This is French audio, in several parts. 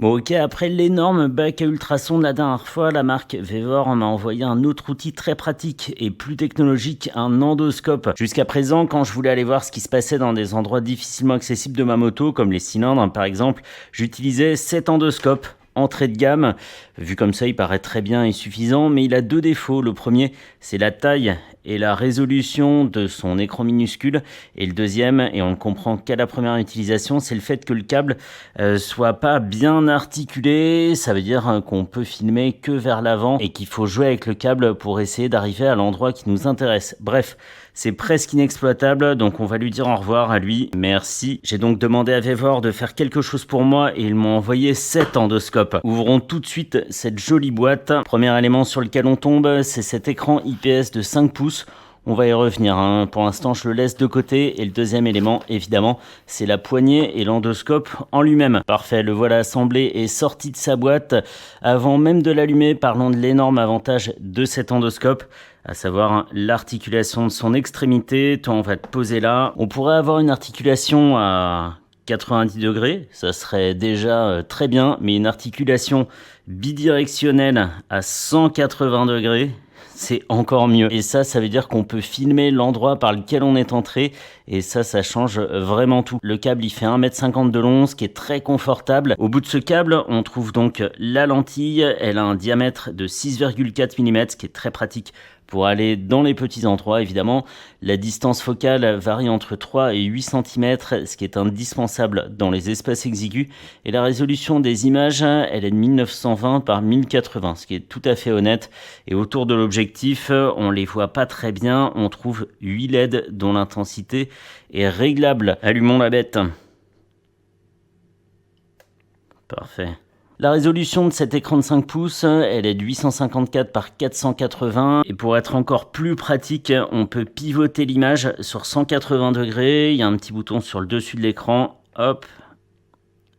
Bon ok, après l'énorme bac à ultrasons de la dernière fois, la marque Vevor m'a envoyé un autre outil très pratique et plus technologique, un endoscope. Jusqu'à présent, quand je voulais aller voir ce qui se passait dans des endroits difficilement accessibles de ma moto, comme les cylindres par exemple, j'utilisais cet endoscope. Entrée de gamme, vu comme ça il paraît très bien et suffisant, mais il a deux défauts. Le premier, c'est la taille et la résolution de son écran minuscule, et le deuxième, et on le comprend qu'à la première utilisation, c'est le fait que le câble soit pas bien articulé. Ça veut dire qu'on peut filmer que vers l'avant et qu'il faut jouer avec le câble pour essayer d'arriver à l'endroit qui nous intéresse. Bref, c'est presque inexploitable, donc on va lui dire au revoir à lui. Merci. J'ai donc demandé à Vevor de faire quelque chose pour moi et ils m'ont envoyé cet endoscope. Ouvrons tout de suite cette jolie boîte. Premier élément sur lequel on tombe, c'est cet écran IPS de 5 pouces. On va y revenir, hein. Pour l'instant je le laisse de côté. Et le deuxième élément, évidemment, c'est la poignée et l'endoscope en lui-même. Parfait, le voilà assemblé et sorti de sa boîte. Avant même de l'allumer, parlons de l'énorme avantage de cet endoscope, à savoir l'articulation de son extrémité. Toi, on va te poser là. On pourrait avoir une articulation à 90 degrés, ça serait déjà très bien, mais une articulation bidirectionnelle à 180 degrés, c'est encore mieux. Et ça veut dire qu'on peut filmer l'endroit par lequel on est entré, et ça change vraiment tout. Le câble, il fait 1,50 m de long, ce qui est très confortable. Au bout de ce câble, on trouve donc la lentille. Elle a un diamètre de 6,4 mm, ce qui est très pratique pour aller dans les petits endroits, évidemment. La distance focale varie entre 3 et 8 cm, ce qui est indispensable dans les espaces exigus. Et la résolution des images, elle est de 1920 par 1080, ce qui est tout à fait honnête. Et autour de l'objectif, on les voit pas très bien. On trouve 8 LED dont l'intensité est réglable. Allumons la bête. Parfait. La résolution de cet écran de 5 pouces, elle est de 854 par 480. Et pour être encore plus pratique, on peut pivoter l'image sur 180 degrés. Il y a un petit bouton sur le dessus de l'écran. Hop,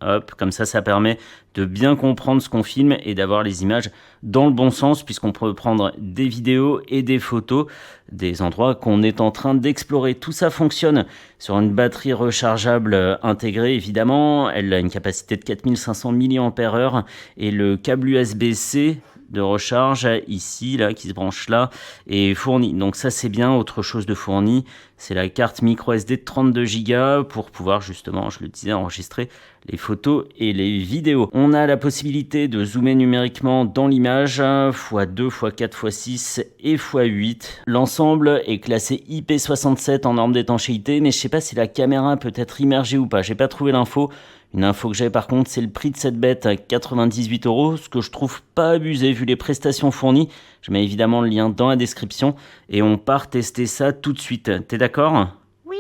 hop, comme ça permet de bien comprendre ce qu'on filme et d'avoir les images dans le bon sens, puisqu'on peut prendre des vidéos et des photos des endroits qu'on est en train d'explorer. Tout ça fonctionne sur une batterie rechargeable intégrée, évidemment. Elle a une capacité de 4500 mAh et le câble USB-C de recharge ici là qui se branche là est fourni, donc ça c'est bien. Autre chose de fourni, c'est la carte micro SD de 32 Go pour pouvoir justement, je le disais, enregistrer les photos et les vidéos. On a la possibilité de zoomer numériquement dans l'image x2, x4, x6 et x8. L'ensemble est classé IP67 en norme d'étanchéité, mais je sais pas si la caméra peut être immergée ou pas, j'ai pas trouvé l'info. Une info que j'ai par contre, c'est le prix de cette bête à 98 €, ce que je trouve pas abusé vu les prestations fournies. Je mets évidemment le lien dans la description et on part tester ça tout de suite. T'es d'accord? Oui,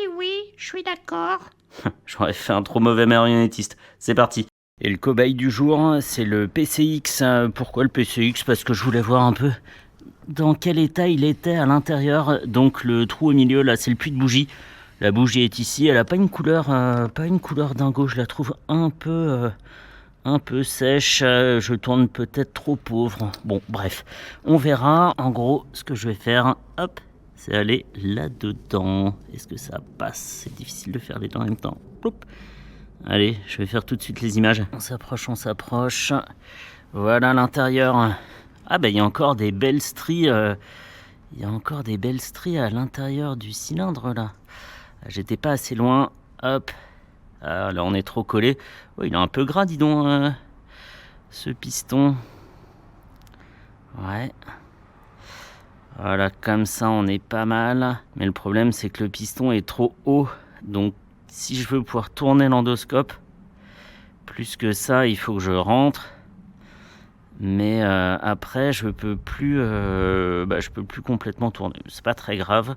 je suis d'accord. J'aurais fait un trop mauvais marionnettiste. C'est parti. Et le cobaye du jour, c'est le PCX. Pourquoi le PCX? Parce que je voulais voir un peu dans quel état il était à l'intérieur. Donc le trou au milieu, là, c'est le puits de bougie. La bougie est ici, elle a pas une couleur dingo, je la trouve un peu sèche, je tourne peut-être trop pauvre. Bon, bref, on verra. En gros, ce que je vais faire, hop, c'est aller là-dedans. Est-ce que ça passe? C'est difficile de faire les deux en même temps. Ploup. Allez, je vais faire tout de suite les images. On s'approche. Voilà l'intérieur. Ah bah il y a encore des belles stries. Il y a encore des belles stries à l'intérieur du cylindre là. J'étais pas assez loin. Hop. Ah, là on est trop collé. Oh, il est un peu gras, dis donc, ce piston. Ouais. Voilà, comme ça on est pas mal. Mais le problème c'est que le piston est trop haut. Donc si je veux pouvoir tourner l'endoscope, plus que ça, il faut que je rentre. Mais après je peux plus complètement tourner. C'est pas très grave.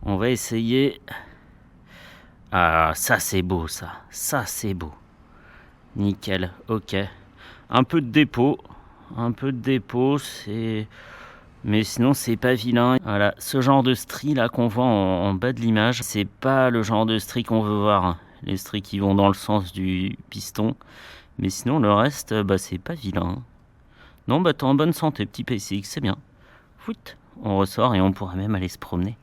On va essayer. Ah, ça c'est beau, ça c'est beau. Nickel, ok. Un peu de dépôt, c'est... Mais sinon c'est pas vilain. Voilà, ce genre de stries là qu'on voit en bas de l'image, c'est pas le genre de stries qu'on veut voir, hein. Les stries qui vont dans le sens du piston. Mais sinon le reste, c'est pas vilain. Non, t'es en bonne santé, petit PCX, c'est bien. Fout, on ressort et on pourra même aller se promener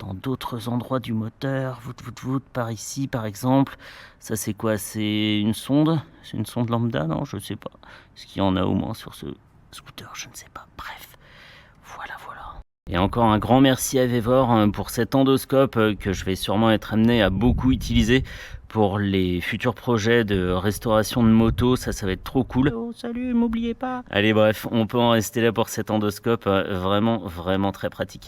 dans d'autres endroits du moteur. Vout, par ici, par exemple. Ça, c'est quoi? C'est une sonde? C'est une sonde lambda? Non, je sais pas. Est-ce qu'il y en a au moins sur ce scooter? Je ne sais pas. Bref, voilà. Et encore un grand merci à Vévor pour cet endoscope que je vais sûrement être amené à beaucoup utiliser pour les futurs projets de restauration de moto. Ça va être trop cool. Oh, salut, m'oubliez pas. Allez, bref, on peut en rester là pour cet endoscope. Vraiment très pratique.